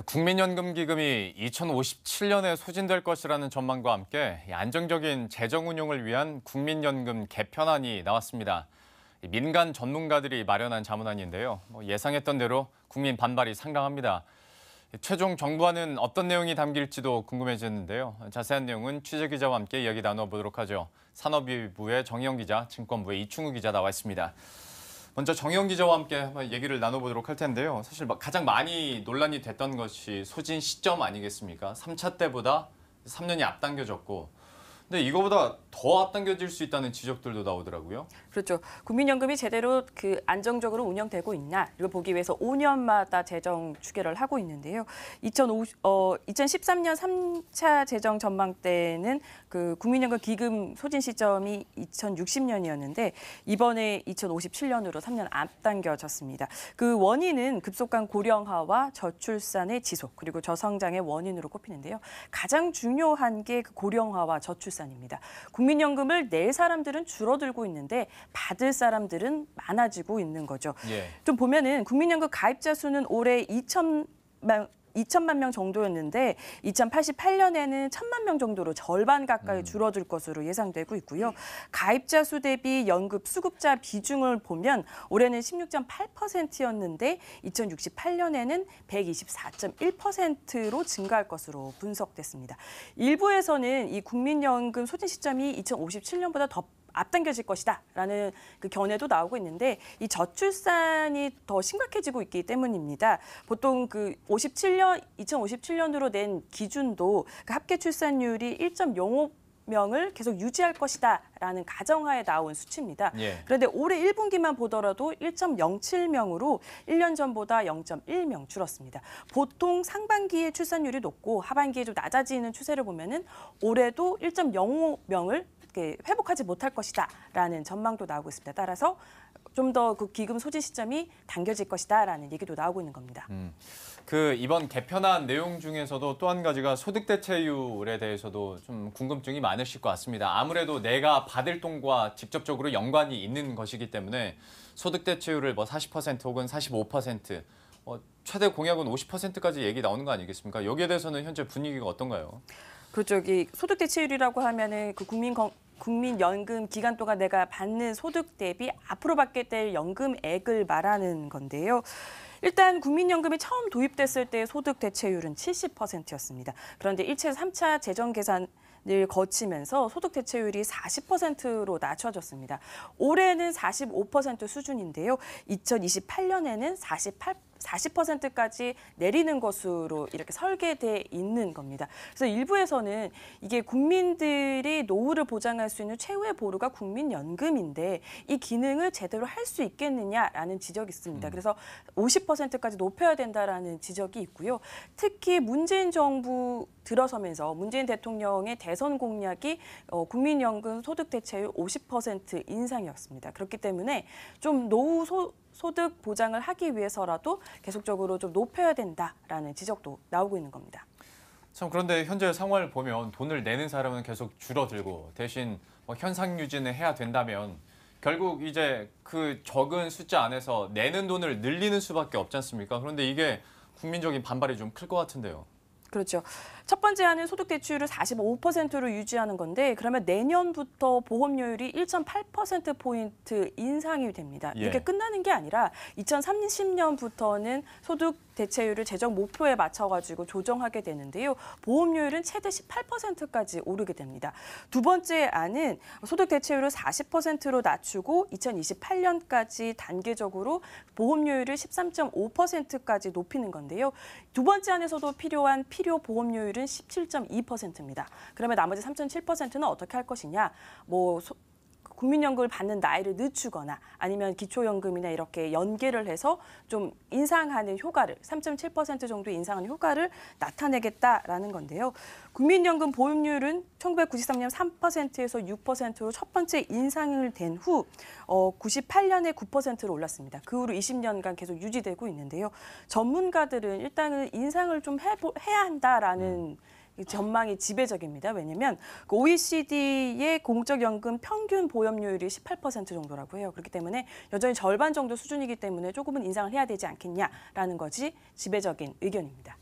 국민연금 기금이 2057년에 소진될 것이라는 전망과 함께 안정적인 재정 운용을 위한 국민연금 개편안이 나왔습니다. 민간 전문가들이 마련한 자문안인데요. 예상했던 대로 국민 반발이 상당합니다. 최종 정부안은 어떤 내용이 담길지도 궁금해지는데요. 자세한 내용은 취재기자와 함께 이야기 나눠보도록 하죠. 산업위부의 정희영 기자, 증권부의 이충우 기자 나와 있습니다. 먼저 정희영 기자와 함께 한번 얘기를 나눠보도록 할 텐데요. 사실 가장 많이 논란이 됐던 것이 소진 시점 아니겠습니까? 3차 때보다 3년이 앞당겨졌고, 근데 이거보다 더 앞당겨질 수 있다는 지적들도 나오더라고요. 그렇죠. 국민연금이 제대로 안정적으로 운영되고 있나 이걸 보기 위해서 5년마다 재정 추계를 하고 있는데요. 2013년 3차 재정 전망 때는 국민연금 기금 소진 시점이 2060년이었는데 이번에 2057년으로 3년 앞당겨졌습니다. 그 원인은 급속한 고령화와 저출산의 지속 그리고 저성장의 원인으로 꼽히는데요. 가장 중요한 게 고령화와 저출산입니다. 국민연금을 낼 사람들은 줄어들고 있는데 받을 사람들은 많아지고 있는 거죠. 예. 좀 보면은 국민연금 가입자 수는 올해 2천만 명 정도였는데 2088년에는 1천만 명 정도로 절반 가까이 줄어들 것으로 예상되고 있고요. 가입자 수 대비 연금 수급자 비중을 보면 올해는 16.8%였는데 2068년에는 124.1%로 증가할 것으로 분석됐습니다. 일부에서는 이 국민연금 소진 시점이 2057년보다 더 앞당겨질 것이다라는 견해도 나오고 있는데 이 저출산이 더 심각해지고 있기 때문입니다. 보통 2057년으로 낸 기준도 합계 출산율이 1.05명을 계속 유지할 것이다라는 가정하에 나온 수치입니다. 예. 그런데 올해 1분기만 보더라도 1.07명으로 1년 전보다 0.1명 줄었습니다. 보통 상반기에 출산율이 높고 하반기에 좀 낮아지는 추세를 보면은 올해도 1.05명을 회복하지 못할 것이다라는 전망도 나오고 있습니다. 따라서 좀 더 기금 소진 시점이 당겨질 것이다라는 얘기도 나오고 있는 겁니다. 이번 개편안 내용 중에서도 또 한 가지가 소득 대체율에 대해서도 좀 궁금증이 많으실 것 같습니다. 아무래도 내가 받을 돈과 직접적으로 연관이 있는 것이기 때문에 소득 대체율을 40% 혹은 45%, 최대 공약은 50%까지 얘기 나오는 거 아니겠습니까? 여기에 대해서는 현재 분위기가 어떤가요? 그렇죠. 소득 대체율이라고 하면은 국민연금 기간 동안 내가 받는 소득 대비 앞으로 받게 될 연금액을 말하는 건데요. 일단 국민연금이 처음 도입됐을 때 소득 대체율은 70%였습니다. 그런데 1차, 3차 재정 계산을 거치면서 소득 대체율이 40%로 낮춰졌습니다. 올해는 45% 수준인데요. 2028년에는 40%까지 내리는 것으로 이렇게 설계돼 있는 겁니다. 그래서 일부에서는 이게 국민들이 노후를 보장할 수 있는 최후의 보루가 국민연금인데 이 기능을 제대로 할 수 있겠느냐라는 지적이 있습니다. 그래서 50%까지 높여야 된다라는 지적이 있고요. 특히 문재인 정부 들어서면서 문재인 대통령의 대선 공약이 국민연금 소득 대체율 50% 인상이었습니다. 그렇기 때문에 좀 노후 소득 보장을 하기 위해서라도 계속적으로 좀 높여야 된다라는 지적도 나오고 있는 겁니다. 참 그런데 현재 상황을 보면 돈을 내는 사람은 계속 줄어들고 대신 현상 유지는 해야 된다면 결국 이제 그 적은 숫자 안에서 내는 돈을 늘리는 수밖에 없지 않습니까? 그런데 이게 국민적인 반발이 좀 클 것 같은데요. 그렇죠. 첫 번째 안은 소득 대출을 45%로 유지하는 건데 그러면 내년부터 보험료율이 1.8%포인트 인상이 됩니다. 예. 이렇게 끝나는 게 아니라 2030년부터는 소득 대체율을 재정 목표에 맞춰가지고 조정하게 되는데요. 보험료율은 최대 18%까지 오르게 됩니다. 두 번째 안은 소득 대체율을 40%로 낮추고 2028년까지 단계적으로 보험료율을 13.5%까지 높이는 건데요. 두 번째 안에서도 필요한 필요 보험료율은 17.2%입니다. 그러면 나머지 3.7%는 어떻게 할 것이냐? 국민연금을 받는 나이를 늦추거나 아니면 기초연금이나 이렇게 연계를 해서 좀 인상하는 효과를 3.7% 정도 인상하는 효과를 나타내겠다라는 건데요. 국민연금 보험료율은 1993년 3%에서 6%로 첫 번째 인상을 된 후 98년에 9%로 올랐습니다. 그 후로 20년간 계속 유지되고 있는데요. 전문가들은 일단은 인상을 좀 해야 한다라는 전망이 지배적입니다. 왜냐하면 OECD의 공적연금 평균 보험료율이 18% 정도라고 해요. 그렇기 때문에 여전히 절반 정도 수준이기 때문에 조금은 인상을 해야 되지 않겠냐라는 것이 지배적인 의견입니다.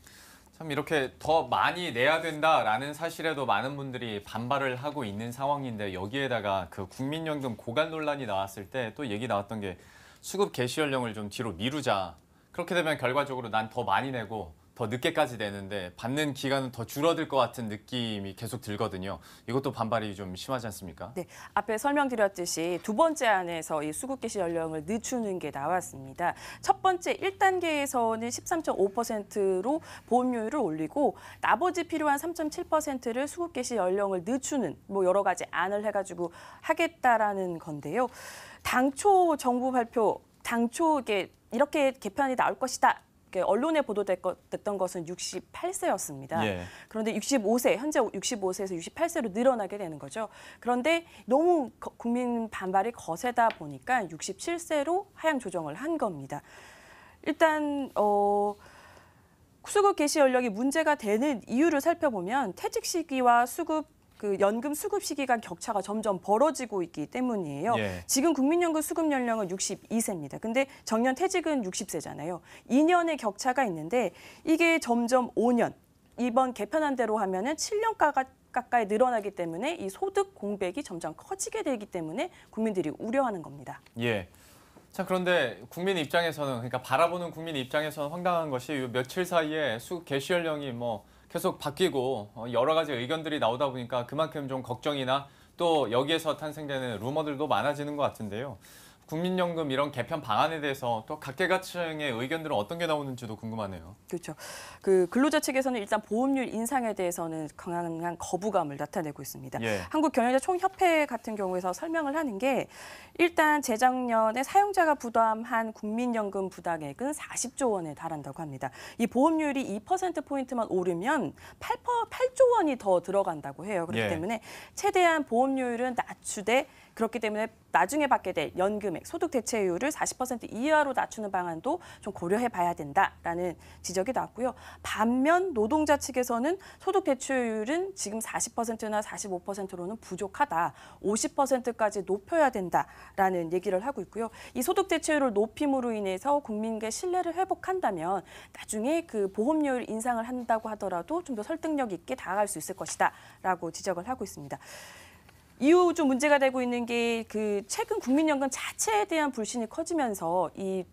참 이렇게 더 많이 내야 된다라는 사실에도 많은 분들이 반발을 하고 있는 상황인데 여기에다가 그 국민연금 고갈 논란이 나왔을 때 또 얘기 나왔던 게 수급 개시 연령을 좀 뒤로 미루자. 그렇게 되면 결과적으로 난 더 많이 내고 더 늦게까지 내는데 받는 기간은 더 줄어들 것 같은 느낌이 계속 들거든요. 이것도 반발이 좀 심하지 않습니까? 네, 앞에 설명드렸듯이 두 번째 안에서 이 수급 개시 연령을 늦추는 게 나왔습니다. 첫 번째 1단계에서는 13.5%로 보험료율을 올리고 나머지 필요한 3.7%를 수급 개시 연령을 늦추는 뭐 여러 가지 안을 해가지고 하겠다라는 건데요. 당초 정부 발표, 당초 이렇게 개편이 나올 것이다. 언론에 보도됐던 것은 68세였습니다. 예. 그런데 65세, 현재 65세에서 68세로 늘어나게 되는 거죠. 그런데 너무 국민 반발이 거세다 보니까 67세로 하향 조정을 한 겁니다. 일단 수급 개시 연령이 문제가 되는 이유를 살펴보면 퇴직 시기와 연금 수급 시기가 격차가 점점 벌어지고 있기 때문이에요. 예. 지금 국민연금 수급 연령은 62세입니다. 근데 정년 퇴직은 60세잖아요. 2년의 격차가 있는데 이게 점점 5년, 이번 개편안 대로 하면은 7년 가까이 늘어나기 때문에 이 소득 공백이 점점 커지게 되기 때문에 국민들이 우려하는 겁니다. 예. 자, 그런데 국민 입장에서는, 그러니까 바라보는 국민 입장에서는 황당한 것이 이 며칠 사이에 수급 개시 연령이 뭐 계속 바뀌고 여러 가지 의견들이 나오다 보니까 그만큼 좀 걱정이나 또 여기에서 탄생되는 루머들도 많아지는 것 같은데요. 국민연금 이런 개편 방안에 대해서 또 각계각층의 의견들은 어떤 게 나오는지도 궁금하네요. 그렇죠. 그 근로자 측에서는 일단 보험료 인상에 대해서는 강한 거부감을 나타내고 있습니다. 예. 한국경영자 총협회 같은 경우에서 설명을 하는 게 일단 재작년에 사용자가 부담한 국민연금 부담액은 40조 원에 달한다고 합니다. 이 보험료율이 2%포인트만 오르면 8조 원이 더 들어간다고 해요. 그렇기 예. 때문에 최대한 보험료율은 낮추되 그렇기 때문에 나중에 받게 될 연금액, 소득 대체율을 40% 이하로 낮추는 방안도 좀 고려해 봐야 된다라는 지적이 나왔고요. 반면 노동자 측에서는 소득 대체율은 지금 40%나 45%로는 부족하다. 50%까지 높여야 된다라는 얘기를 하고 있고요. 이 소득 대체율을 높임으로 인해서 국민의 신뢰를 회복한다면 나중에 그 보험료율 인상을 한다고 하더라도 좀 더 설득력 있게 다가갈 수 있을 것이다라고 지적을 하고 있습니다. 이후 좀 문제가 되고 있는 게 그 최근 국민연금 자체에 대한 불신이 커지면서 이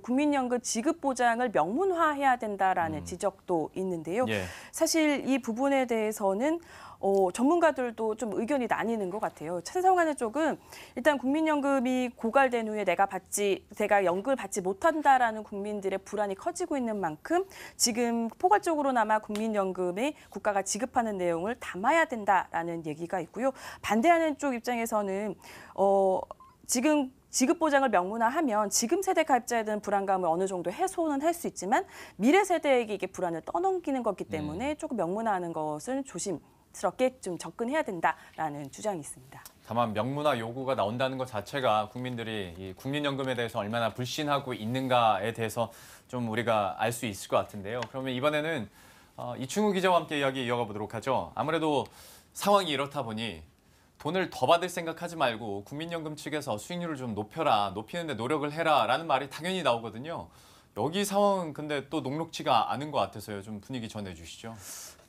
국민연금 지급 보장을 명문화해야 된다라는 지적도 있는데요. 예. 사실 이 부분에 대해서는 전문가들도 좀 의견이 나뉘는 것 같아요. 찬성하는 쪽은 일단 국민연금이 고갈된 후에 내가 연금을 받지 못한다라는 국민들의 불안이 커지고 있는 만큼 지금 포괄적으로나마 국민연금에 국가가 지급하는 내용을 담아야 된다라는 얘기가 있고요. 반대하는 쪽 입장에서는 지금 지급 보장을 명문화하면 지금 세대 가입자에 대한 불안감을 어느 정도 해소는 할 수 있지만 미래 세대에게 이게 불안을 떠넘기는 거기 때문에 조금 명문화하는 것은 조심스럽게 좀 접근해야 된다라는 주장이 있습니다. 다만 명문화 요구가 나온다는 것 자체가 국민들이 이 국민연금에 대해서 얼마나 불신하고 있는가에 대해서 좀 우리가 알 수 있을 것 같은데요. 그러면 이번에는 이충우 기자와 함께 이야기 이어가 보도록 하죠. 아무래도 상황이 이렇다 보니 돈을 더 받을 생각하지 말고 국민연금 측에서 수익률을 좀 높이는데 노력을 해라라는 말이 당연히 나오거든요. 여기 상황은 근데 또 녹록지가 않은 것 같아서요. 좀 분위기 전해주시죠.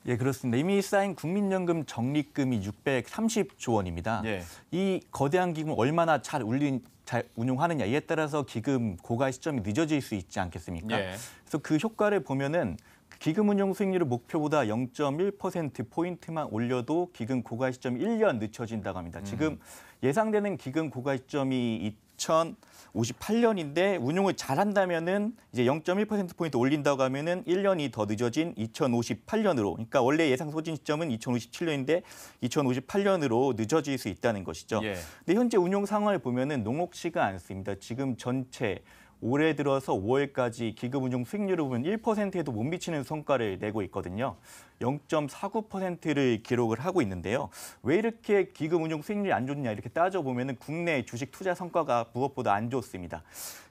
예, 그렇습니다. 이미 쌓인 국민연금 적립금이 630조 원입니다. 예. 이 거대한 기금을 얼마나 잘 운용하느냐 이에 따라서 기금 고갈 시점이 늦어질 수 있지 않겠습니까? 예. 그래서 그 효과를 보면은 기금 운용 수익률을 목표보다 0.1%포인트만 올려도 기금 고갈 시점이 1년 늦춰진다고 합니다. 지금 예상되는 기금 고갈 시점이 2058년인데 운용을 잘한다면은 이제 0.1%포인트 올린다고 하면은 1년이 더 늦어진 2058년으로. 그러니까 원래 예상 소진 시점은 2057년인데 2058년으로 늦어질 수 있다는 것이죠. 예. 근데 현재 운용 상황을 보면은 녹록지가 않습니다. 지금 전체 올해 들어서 5월까지 기금 운용 수익률을 보면 1%에도 못 미치는 성과를 내고 있거든요. 0.49%를 기록을 하고 있는데요. 왜 이렇게 기금 운용 수익률이 안 좋냐 이렇게 따져보면 국내 주식 투자 성과가 무엇보다 안 좋습니다.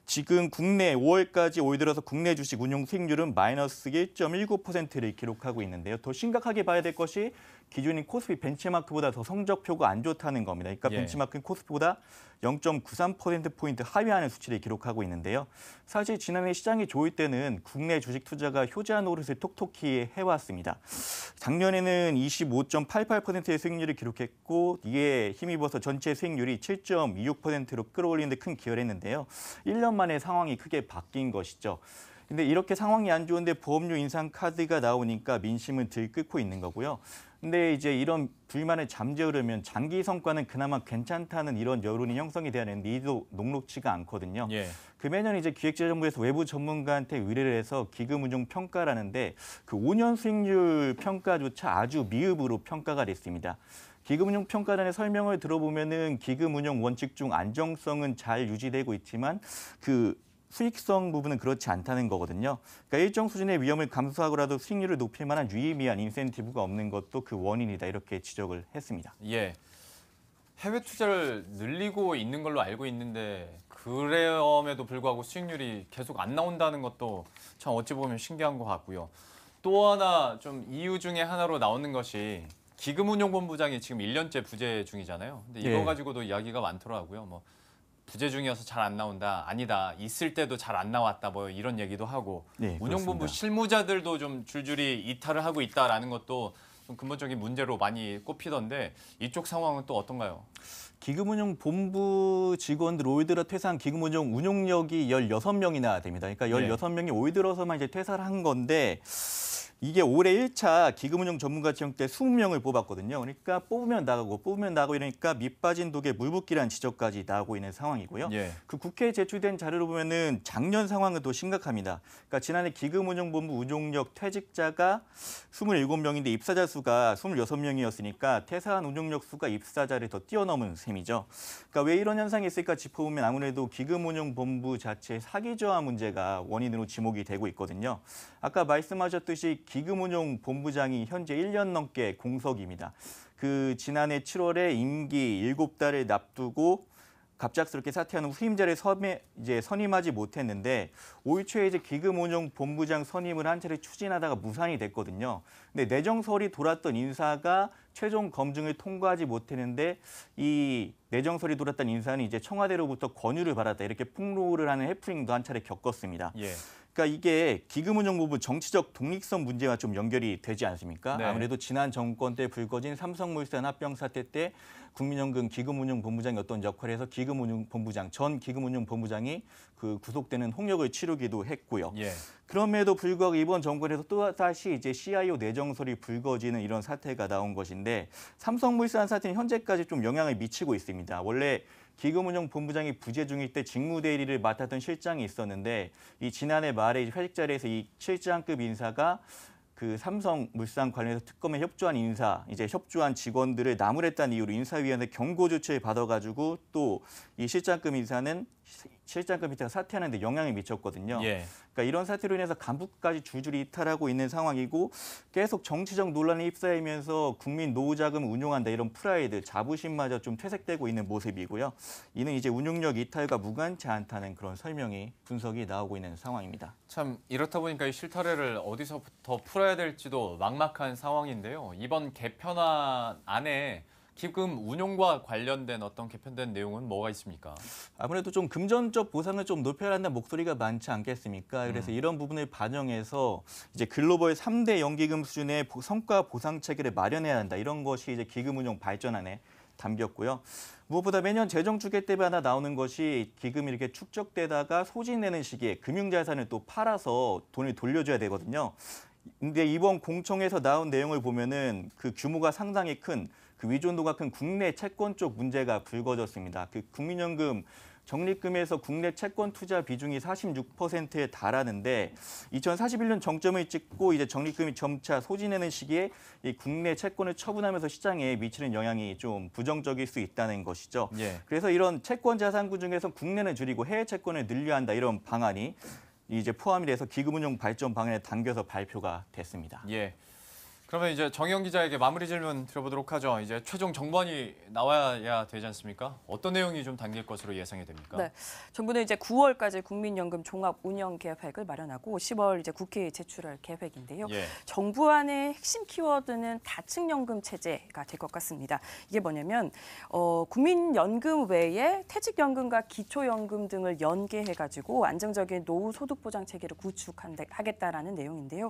지금 국내 5월까지 올 들어서 국내 주식 운용 수익률은 마이너스 1.19%를 기록하고 있는데요. 더 심각하게 봐야 될 것이 기준인 코스피 벤치마크보다 더 성적표가 안 좋다는 겁니다. 그러니까 예. 벤치마크는 코스피보다 0.93%포인트 하회하는 수치를 기록하고 있는데요. 사실 지난해 시장이 좋을 때는 국내 주식 투자가 효자 노릇을 톡톡히 해왔습니다. 작년에는 25.88%의 수익률을 기록했고 이에 힘입어서 전체 수익률이 7.26%로 끌어올리는 데 큰 기여를 했는데요. 1년 만에 상황이 크게 바뀐 것이죠. 근데 이렇게 상황이 안 좋은데 보험료 인상 카드가 나오니까 민심은 들끓고 있는 거고요. 근데 이제 이런 불만을 잠재우려면 장기 성과는 그나마 괜찮다는 이런 여론이 형성이 돼야 되는데 이도 녹록지가 않거든요. 예. 그 매년 이제 기획재정부에서 외부 전문가한테 의뢰를 해서 기금운용 평가라는데 그 5년 수익률 평가조차 아주 미흡으로 평가가 됐습니다. 기금운용 평가단의 설명을 들어보면은 기금운용 원칙 중 안정성은 잘 유지되고 있지만 그 수익성 부분은 그렇지 않다는 거거든요. 그러니까 일정 수준의 위험을 감수하고라도 수익률을 높일 만한 유의미한 인센티브가 없는 것도 그 원인이다 이렇게 지적을 했습니다. 예. 해외 투자를 늘리고 있는 걸로 알고 있는데 그럼에도 불구하고 수익률이 계속 안 나온다는 것도 참 어찌 보면 신기한 것 같고요. 또 하나 좀 이유 중에 하나로 나오는 것이 기금운용본부장이 지금 1년째 부재 중이잖아요. 근데 이거 예. 가지고도 이야기가 많더라고요. 뭐 부재 중이어서 잘 안 나온다. 아니다. 있을 때도 잘 안 나왔다. 뭐 이런 얘기도 하고 네, 운용본부 그렇습니다. 실무자들도 좀 줄줄이 이탈을 하고 있다라는 것도 좀 근본적인 문제로 많이 꼽히던데 이쪽 상황은 또 어떤가요? 기금운용 본부 직원들 올 들어 퇴사한 기금운용 운용력이 16명이나 됩니다. 그러니까 16명이 올 들어서만 이제 퇴사를 한 건데 이게 올해 1차 기금운용 전문가 채용 때 20명을 뽑았거든요. 그러니까 뽑으면 나가고 이러니까 밑 빠진 독에 물 붓기라는 지적까지 나오고 있는 상황이고요. 예. 그 국회에 제출된 자료를 보면은 작년 상황은 더 심각합니다. 그러니까 지난해 기금운용본부 운용력 퇴직자가 27명인데 입사자 수가 26명이었으니까 퇴사한 운용력 수가 입사자를 더 뛰어넘은 셈이죠. 그러니까 왜 이런 현상이 있을까 짚어보면 아무래도 기금운용본부 자체 사기 저하 문제가 원인으로 지목이 되고 있거든요. 아까 말씀하셨듯이 기금운용본부장이 현재 1년 넘게 공석입니다. 그 지난해 7월에 임기 7달을 납두고 갑작스럽게 사퇴하는 후임자를 선임하지 못했는데 올 초에 이제 기금운용본부장 선임을 한 차례 추진하다가 무산이 됐거든요. 근데 내정설이 돌았던 인사가 최종 검증을 통과하지 못했는데 이 내정설이 돌았던 인사는 이제 청와대로부터 권유를 받았다 이렇게 폭로를 하는 해프닝도 한 차례 겪었습니다. 예. 그러니까 이게 기금운용본부 정치적 독립성 문제와 좀 연결이 되지 않습니까? 네. 아무래도 지난 정권 때 불거진 삼성물산 합병 사태 때 국민연금 기금운용본부장이 어떤 역할을 해서 전 기금운용본부장이 그 구속되는 홍역을 치르기도 했고요. 예. 그럼에도 불구하고 이번 정권에서 또다시 이제 CIO 내정설이 불거지는 이런 사태가 나온 것인데 삼성물산 사태는 현재까지 좀 영향을 미치고 있습니다. 원래 기금운용본부장이 부재 중일 때 직무대리를 맡았던 실장이 있었는데 이 지난해 말에 회식 자리에서 이 실장급 인사가 그 삼성물산 관련해서 특검에 협조한 직원들을 나무랬다는 이유로 인사위원회 경고 조치를 받아가지고 또 이 실장급 인사는 실장급 밑에가 사퇴하는 데 영향을 미쳤거든요. 예. 그러니까 이런 사태로 인해서 간부까지 줄줄이 이탈하고 있는 상황이고 계속 정치적 논란에 휩싸이면서 국민 노후자금 운용한다 이런 프라이드, 자부심마저 좀 퇴색되고 있는 모습이고요. 이는 이제 운용력 이탈과 무관치 않다는 그런 분석이 나오고 있는 상황입니다. 참 이렇다 보니까 이 실타래를 어디서부터 풀어야 될지도 막막한 상황인데요. 이번 개편안 안에 기금 운용과 관련된 어떤 개편된 내용은 뭐가 있습니까? 아무래도 좀 금전적 보상을 좀 높여야 한다는 목소리가 많지 않겠습니까? 그래서 이런 부분을 반영해서 이제 글로벌 3대 연기금 수준의 성과 보상 체계를 마련해야 한다. 이런 것이 이제 기금 운용 발전안에 담겼고요. 무엇보다 매년 재정 주계 때마다 나오는 것이 기금이 이렇게 축적되다가 소진되는 시기에 금융자산을 또 팔아서 돈을 돌려줘야 되거든요. 근데 이번 공청에서 나온 내용을 보면은 그 규모가 상당히 큰 그 위존도가 큰 국내 채권 쪽 문제가 불거졌습니다. 그 국민연금 적립금에서 국내 채권 투자 비중이 46%에 달하는데 2041년 정점을 찍고 이제 적립금이 점차 소진하는 시기에 이 국내 채권을 처분하면서 시장에 미치는 영향이 좀 부정적일 수 있다는 것이죠. 예. 그래서 이런 채권 자산구 중에서 국내는 줄이고 해외 채권을 늘려야 한다 이런 방안이 이제 포함이 돼서 기금운용 발전 방안에 담겨서 발표가 됐습니다. 예. 그러면 이제 정의영 기자에게 마무리 질문 드려보도록 하죠. 이제 최종 정부안이 나와야 되지 않습니까? 어떤 내용이 좀 담길 것으로 예상이 됩니까? 네, 정부는 이제 9월까지 국민연금 종합 운영 계획을 마련하고 10월 이제 국회에 제출할 계획인데요. 예. 정부안의 핵심 키워드는 다층연금 체제가 될 것 같습니다. 이게 뭐냐면 국민연금 외에 퇴직연금과 기초연금 등을 연계해가지고 안정적인 노후 소득 보장 체계를 구축하겠다라는 내용인데요.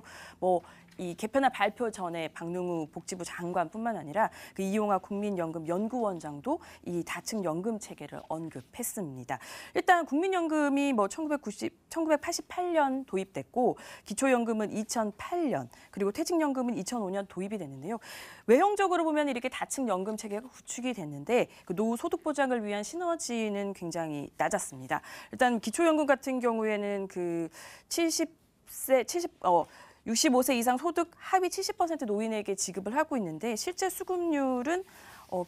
이 개편안 발표 전에 박능우 복지부 장관뿐만 아니라 그 이용화 국민연금 연구원장도 이 다층 연금 체계를 언급했습니다. 일단 국민연금이 1988년 도입됐고 기초연금은 2008년 그리고 퇴직연금은 2005년 도입이 됐는데요. 외형적으로 보면 이렇게 다층 연금 체계가 구축이 됐는데 그 노후 소득 보장을 위한 시너지는 굉장히 낮았습니다. 일단 기초연금 같은 경우에는 그 65세 이상 소득 하위 70% 노인에게 지급을 하고 있는데 실제 수급률은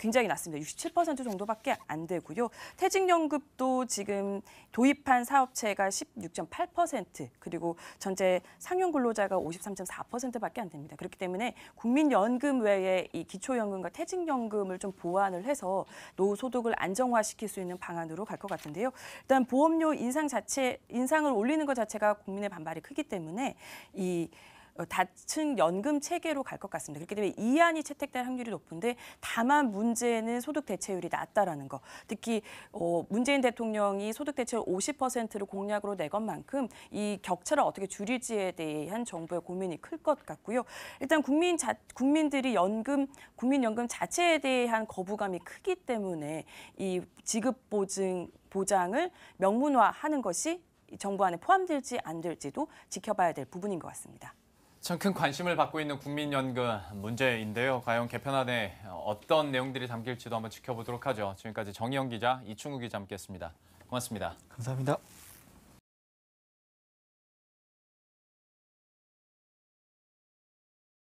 굉장히 낮습니다. 67% 정도밖에 안 되고요. 퇴직연금도 지금 도입한 사업체가 16.8% 그리고 전체 상용 근로자가 53.4%밖에 안 됩니다. 그렇기 때문에 국민연금 외에 이 기초연금과 퇴직연금을 좀 보완을 해서 노후 소득을 안정화시킬 수 있는 방안으로 갈 것 같은데요. 일단 보험료 인상을 올리는 것 자체가 국민의 반발이 크기 때문에 이 다층 연금 체계로 갈 것 같습니다. 그렇기 때문에 이안이 채택될 확률이 높은데 다만 문제는 소득 대체율이 낮다라는 거. 특히 문재인 대통령이 소득 대체율 50%를 공약으로 내건 만큼 이 격차를 어떻게 줄일지에 대한 정부의 고민이 클 것 같고요. 일단 국민들이 국민연금 자체에 대한 거부감이 크기 때문에 이 지급 보장을 명문화하는 것이 정부 안에 포함될지 안 될지도 지켜봐야 될 부분인 것 같습니다. 참 큰 관심을 받고 있는 국민연금 문제인데요. 과연 개편안에 어떤 내용들이 담길지도 한번 지켜보도록 하죠. 지금까지 정의영 기자, 이충우 기자 함께했습니다. 고맙습니다. 감사합니다.